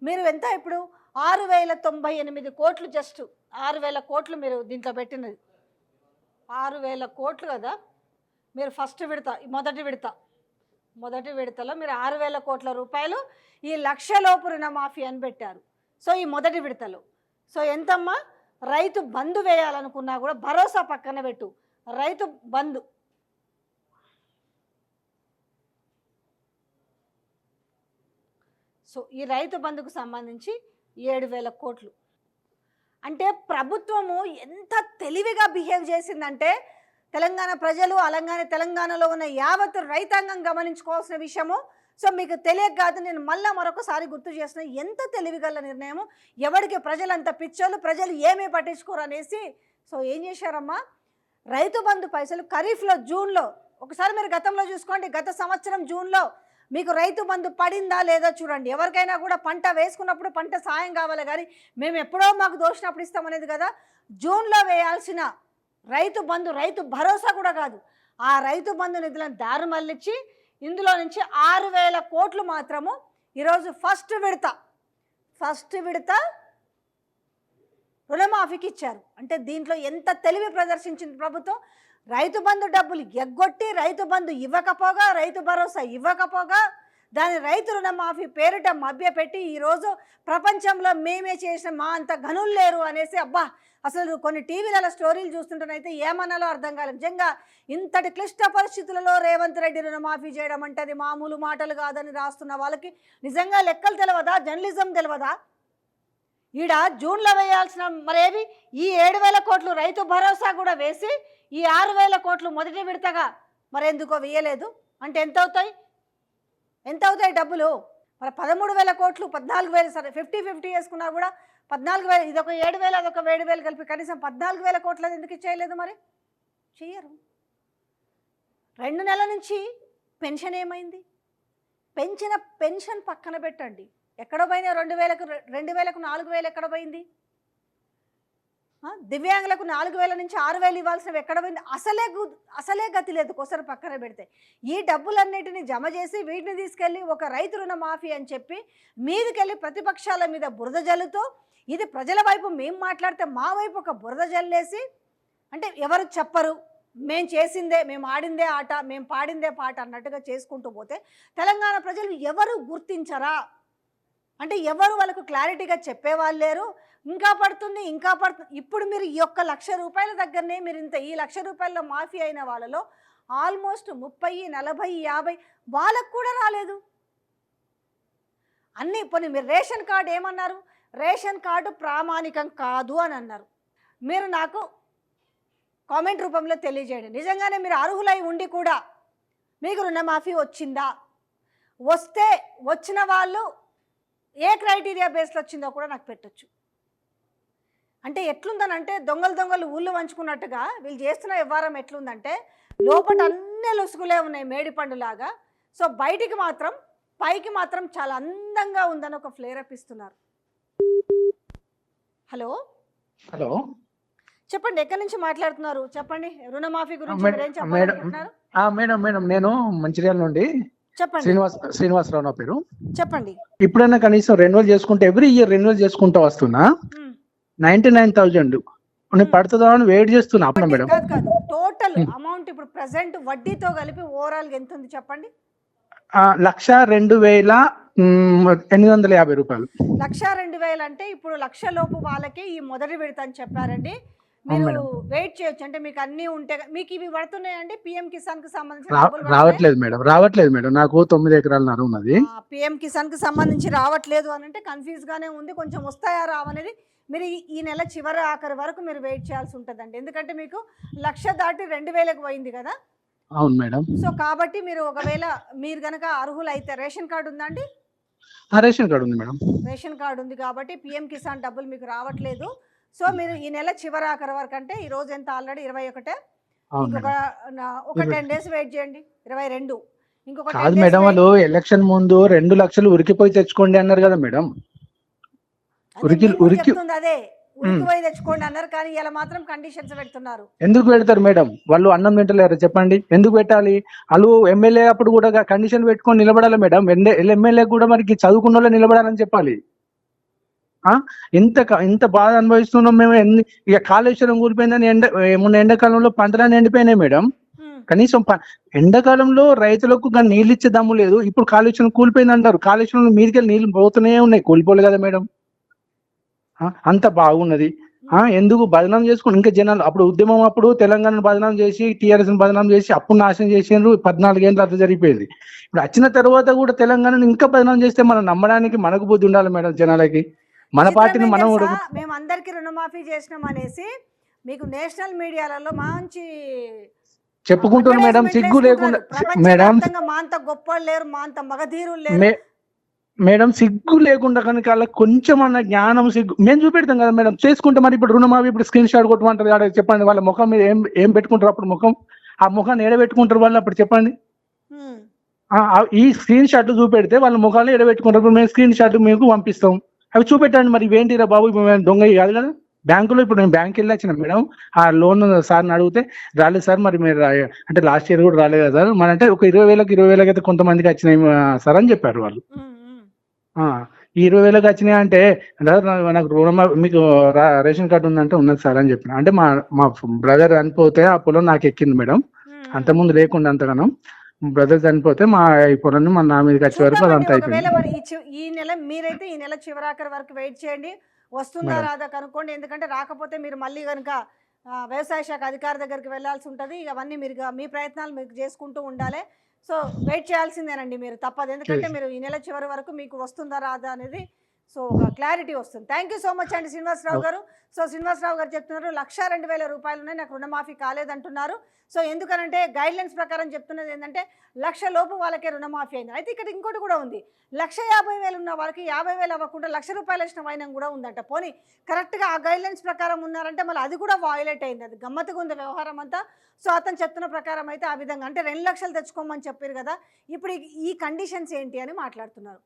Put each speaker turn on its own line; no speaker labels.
మీరు ఎంత ఇప్పుడు 6,098 కోట్లు, జస్ట్ 6,000 కోట్లు మీరు దీంట్లో పెట్టినది 6,000 కోట్లు కదా. మీరు ఫస్ట్ విడత, మొదటి విడతలో మీరు 6,000 కోట్ల రూపాయలు ఈ లక్షలోపు రుణమాఫీ అని పెట్టారు. సో ఈ మొదటి విడతలో సో ఎంతమ్మా, రైతు బంధు వేయాలనుకున్నా కూడా భరోసా పక్కన పెట్టు, రైతు బంధు సో ఈ రైతు బంధుకు సంబంధించి 7,000 కోట్లు. అంటే ప్రభుత్వము ఎంత తెలివిగా బిహేవ్ చేసిందంటే తెలంగాణ ప్రజలు, అలాగే తెలంగాణలో ఉన్న యావత్ రైతాంగం గమనించుకోవాల్సిన విషయము. సో మీకు తెలియక కాదు, నేను మరొకసారి గుర్తు చేసిన ఎంత తెలివిగల నిర్ణయము. ఎవరికి ప్రజలంత పిచ్చోళ్ళు, ప్రజలు ఏమీ పట్టించుకోరు అనేసి సో ఏం చేశారమ్మా, రైతు బంధు పైసలు ఖరీఫ్లో జూన్లో, ఒకసారి మీరు గతంలో చూసుకోండి, గత సంవత్సరం జూన్లో మీకు రైతు బంధు పడిందా లేదా చూడండి. ఎవరికైనా కూడా పంట వేసుకున్నప్పుడు పంట సాయం కావాలి, కానీ మేము ఎప్పుడో మాకు దోషినప్పుడు ఇస్తామనేది కదా. జూన్లో వేయాల్సిన రైతు బంధు, రైతు భరోసా కూడా కాదు, ఆ రైతు బంధు నిధులను దారి మళ్ళించి ఇందులో నుంచి 6,000 కోట్లు మాత్రము ఈరోజు ఫస్ట్ విడత రుణమాఫీకి ఇచ్చారు. అంటే దీంట్లో ఎంత తెలివి ప్రదర్శించింది ప్రభుత్వం. రైతు బంధు డబ్బులు ఎగ్గొట్టి, రైతు బంధు ఇవ్వకపోగా, రైతు భరోసా ఇవ్వకపోగా, దాని రైతు రుణమాఫీ పేరిట మభ్యపెట్టి ఈరోజు ప్రపంచంలో మేమే చేసిన మా అంత గనులు లేరు అనేసి, అబ్బా అసలు కొన్ని టీవీలలో స్టోరీలు చూస్తుంటేనైతే ఏమన్నాలో అర్థం కాలేదు. నిజంగా ఇంతటి క్లిష్ట పరిస్థితులలో రేవంత్ రెడ్డి రుణమాఫీ చేయడం అంటే అది మామూలు మాటలు కాదని రాస్తున్న వాళ్ళకి నిజంగా లెక్కలు తెలియదా, జర్నలిజం తెలియదా? ఈడ జూన్లో వేయాల్సిన మరేవి ఈ 7,000 కోట్లు రైతు భరోసా కూడా వేసి ఈ 6,000 కోట్లు మొదటి విడతగా మరెందుకో వేయలేదు. అంటే ఎంత అవుతాయి డబ్బులు? మరి 13,000 కోట్లు, 14,000, సరే 50-50 వేసుకున్నా కూడా 14,000, ఇదొక 7,000 అదొక 7,000 కలిపి కనీసం 14,000 కోట్లు ఎందుకు ఇచ్చేయలేదు? మరి చెయ్యరు. 2 నెలల నుంచి పెన్షన్ ఏమైంది? పెన్షన్ పక్కన పెట్టండి, ఎక్కడ పోయింది? 2,000కు 4,000 ఎక్కడ పోయింది? దివ్యాంగులకు 4,000 నుంచి 6,000 ఇవ్వాల్సినవి ఎక్కడ పోయింది? అసలే గతి లేదు. కొసరు పక్కన పెడితే ఈ డబ్బులన్నిటిని జమ చేసి వీటిని తీసుకెళ్ళి ఒక రైతు రుణమాఫీ అని చెప్పి మీదికెళ్ళి ప్రతిపక్షాల మీద బురద జల్లుతూ, ఇది ప్రజల వైపు మేము మాట్లాడితే మా వైపు ఒక బురద జల్లేసి, అంటే ఎవరు చెప్పరు, మేము చేసిందే, మేము ఆడిందే ఆట, మేము పాడిందే పాట అన్నట్టుగా చేసుకుంటూ పోతే తెలంగాణ ప్రజలు ఎవరు గుర్తించరా? అంటే ఎవరు వాళ్ళకు క్లారిటీగా చెప్పేవాళ్ళు లేరు. ఇంకా పడుతుంది. ఇప్పుడు మీరు ఈ ఒక్క 1,00,000 రూపాయల దగ్గరనే మీరు ఈ 1,00,000 రూపాయల్లో మాఫీ అయిన వాళ్ళలో ఆల్మోస్ట్ 30, 40, 50 వాళ్ళకు కూడా రాలేదు. అన్నీ పోనీ మీరు రేషన్ కార్డు ఏమన్నారు? రేషన్ కార్డు ప్రామాణికం కాదు అని అన్నారు. మీరు నాకు కామెంట్ రూపంలో తెలియజేయండి. నిజంగానే మీరు అర్హులై ఉండి కూడా మీకు రుణమాఫీ వచ్చిందా? వచ్చిన వాళ్ళు ఏ క్రైటీరియా బేస్లో వచ్చిందో కూడా నాకు పెట్టొచ్చు. అంటే ఎట్లుందనంటే దొంగలు ఊళ్ళు వంచుకున్నట్టుగా వీళ్ళు చేస్తున్న వ్యవహారం ఎట్లుందంటే లోపల అన్నీ లొసుగులే ఉన్నాయి మేడిపండులాగా. సో పైకి మాత్రం చాలా అందంగా ఉందని ఒక ఫ్లేరప్ ఇస్తున్నారు. హలో చెప్పండి, ఎక్కడి నుంచి మాట్లాడుతున్నారు? చెప్పండి, రుణమాఫీ గురించి ఏం చెప్పాలనుకుంటున్నారు?
మేడం నేను మంచిర్యాల నుండి
చెప్పండి.
శ్రీనివాసరావు నా పేరు.
చెప్పండి.
ఇప్పుడైనా కనీసం రెన్యువల్ చేసుకుంటే ఎవ్రీ ఇయర్ రెన్యువల్ చేసుకుంటూ వస్తున్నా. 99,000 పడుతుందా అని వెయిట్ చేస్తున్నా మేడం.
టోటల్ అమౌంట్ ఇప్పుడు ప్రెసెంట్ వడ్డీతో కలిపి ఓవరాల్ ఎంత ఉంది చెప్పండి?
1,02,850 రూపాయలు.
1,02,000 అంటే ఇప్పుడు 1,00,000 లోపు వాళ్ళకి ఈ మొదటి విడత అని చెప్పారండి. మీరు వెయిట్ చేయొచ్చు. అంటే మీకు అన్ని ఉంటే మీకు ఇవి పడుతున్నాయండి. పిఎం కిసాన్ కి సంబంధించి
రావట్లేదు మేడం. నాకు 9 ఎకరాల ఉన్నది.
పిఎం కిసాన్ కి సంబంధించి రావట్లేదు అని అంటే కన్ఫ్యూజ్ గానే ఉంది. కొంచెం వస్తాయా రావనేది మీరు ఈ నెల ఆఖరి వరకు మీరు వెయిట్ చేయాల్సి ఉంటుందండి. ఎందుకంటే మీకు 1,00,000 దాటి 2,000కు పోయింది కదా.
అవును మేడం.
సో కాబట్టి మీరు ఒకవేళ మీరు గనక అర్హులైతే రేషన్ కార్డు ఉందా అండి?
రేషన్ కార్డు ఉంది మేడం.
రేషన్ కార్డు ఉంది కాబట్టి పిఎం కిసాన్ డబ్బులు మీకు రావట్లేదు. సో మీరు ఈ నెల ఆఖరి వరకు అంటే ఈ రోజు ఎంత ఆల్రెడీ 21, ఒక 10 days వెయిట్ చేయండి. 22 ఇంకొక
మేడం. వాళ్ళు ఎలక్షన్ ముందు 2 లక్షలు ఉరికిపోయి తెచ్చుకోండి అన్నారు కదా మేడం.
అదే ఉరికిపోయి తెచ్చుకోండి అన్నారు, కానీ ఇలా మాత్రం కండిషన్స్ పెడుతున్నారు.
ఎందుకు పెడతారు మేడం? వాళ్ళు అన్నం తింటలేరు చెప్పండి, ఎందుకు పెట్టాలి? వాళ్ళు ఎమ్మెల్యే అప్పుడు కూడా కండిషన్ పెట్టుకొని నిలబడాలి మేడం. ఎమ్మెల్యే కూడా మనకి చదువుకున్న వాళ్ళు నిలబడాలని చెప్పాలి. ఇంత బాధ అనుభవిస్తున్నాం మేము. ఇక కాళేశ్వరం కూలిపోయిందని మొన్న ఎండాకాలంలో పంటలన్నీ ఎండిపోయినాయి మేడం. కనీసం ఎండాకాలంలో రైతులకు కానీ నీళ్ళు ఇచ్చే దమ్ము లేదు. ఇప్పుడు కాళేశ్వరం కూలిపోయింది అంటారు. కాళేశ్వరం మీదకి నీళ్లు పోతూనే ఉన్నాయి, కూలిపోలే కదా మేడం. అంత బాగున్నది. ఎందుకు బదనాం చేసుకుని ఇంకా జనాలు అప్పుడు ఉద్యమం అప్పుడు తెలంగాణను బదనాం చేసి టీఆర్ఎస్ బదనాం చేసి అప్పుడు నాశనం చేసిండ్రు. 14 ఏళ్ళు అట్లా జరిగిపోయింది. ఇప్పుడు వచ్చిన తర్వాత కూడా తెలంగాణను ఇంకా బదనాం చేస్తే మనం నమ్మడానికి మనకు బుద్ధి ఉండాలి మేడం. జనాలకి మన పార్టీని మనం
మేము అందరికి రుణమాఫీ చేసినాం అనేసి మీకు నేషనల్ మీడియాలలో మంచి
చెప్పుకుంటున్నారు మేడం. సిగ్గు లేకుండా మేడం,
మా అంత గొప్పలు లేరు, మా అంత మగధీరులు లేరు
మేడం. సిగ్గు లేకుండా కనుక అలా కొంచెం అన్న జ్ఞానం సిగ్గు మేము చూపెడతాం కదా మేడం. చేసుకుంటే మరి ఇప్పుడు రుణమాఫీ ఇప్పుడు స్క్రీన్ షాట్ కొట్టమంటారు చెప్పండి. వాళ్ళ ముఖం మీద ఏం పెట్టుకుంటారు అప్పుడు? ముఖం ఆ ముఖాన్ని ఎడబెట్టుకుంటారు వాళ్ళు అప్పుడు చెప్పండి. ఈ స్క్రీన్ షాట్లు చూపెడితే వాళ్ళ ముఖాన్ని ఎడబెట్టుకుంటారు. మేము స్క్రీన్ షాట్ మీకు పంపిస్తాం, అవి చూపెట్టండి. మరి ఇవేంటిరా బాబు, దొంగ కాదు కదా. బ్యాంకులో ఇప్పుడు నేను బ్యాంక్ వెళ్ళి వచ్చిన మేడం. ఆ లోన్ సార్ని అడిగితే రాలేదు సార్, మరి మీరు అంటే లాస్ట్ ఇయర్ కూడా రాలేదు కదా సార్. మన అంటే ఒక 20,000 అయితే కొంతమందికి వచ్చినాయి సార్ అని చెప్పారు వాళ్ళు. ఈ 20,000 వచ్చినాయి అంటే నాకు రుణమాఫీ మీకు రేషన్ కార్డు ఉందంటే ఉన్నది సార్ అని చెప్పిన. అంటే మా బ్రదర్ చనిపోతే ఆ పొలం నాకు ఎక్కింది మేడం. అంతకుముందు లేకుండా అంతగానం. బ్రదర్ చనిపోతే ఈ పొలాన్ని నా మీదకి వచ్చే వరకు అదంతా అయిపోయింది.
ఈ నెల మీరైతే ఈ నెల చివరాఖరి వరకు వెయిట్ చేయండి, వస్తుందా రాదా కనుక్కోండి. ఎందుకంటే రాకపోతే మీరు మళ్ళీ కనుక వ్యవసాయ శాఖ అధికారి దగ్గరికి వెళ్ళాల్సి ఉంటుంది. అవన్నీ మీరు మీ ప్రయత్నాలు మీరు చేసుకుంటూ ఉండాలి. సో వెయిట్ చేయాల్సిందేనండి మీరు, తప్పదు. ఎందుకంటే మీరు ఈ నెల చివరి వరకు మీకు వస్తుందా రాదా అనేది సో ఒక క్లారిటీ వస్తుంది. థ్యాంక్ యూ సో మచ్ అండి శ్రీనివాసరావు గారు. సో శ్రీనివాసరావు గారు చెప్తున్నారు 1,02,000 రూపాయలున్నాయి, నాకు రుణమాఫీ కాలేదంటున్నారు. సో ఎందుకనంటే గైడ్లైన్స్ ప్రకారం చెప్తున్నది ఏంటంటే 1,00,000 లోపు వాళ్ళకే రుణమాఫీ అయింది. అయితే ఇక్కడ ఇంకోటి కూడా ఉంది, 1,50,000 ఉన్న వాళ్ళకి 50,000 అవ్వకుండా 1,00,000 రూపాయలు ఇచ్చిన వైనం కూడా ఉందంట. పోనీ కరెక్ట్గా ఆ గైడ్లైన్స్ ప్రకారం ఉన్నారంటే మళ్ళీ అది కూడా వయలేట్ అయింది. అది గమ్మత్తుగా ఉంది వ్యవహారం అంతా. సో అతను చెప్తున్న ప్రకారం అయితే ఆ విధంగా అంటే 2 లక్షలు తెచ్చుకోమని చెప్పారు కదా, ఇప్పుడు ఈ కండిషన్స్ ఏంటి అని మాట్లాడుతున్నారు.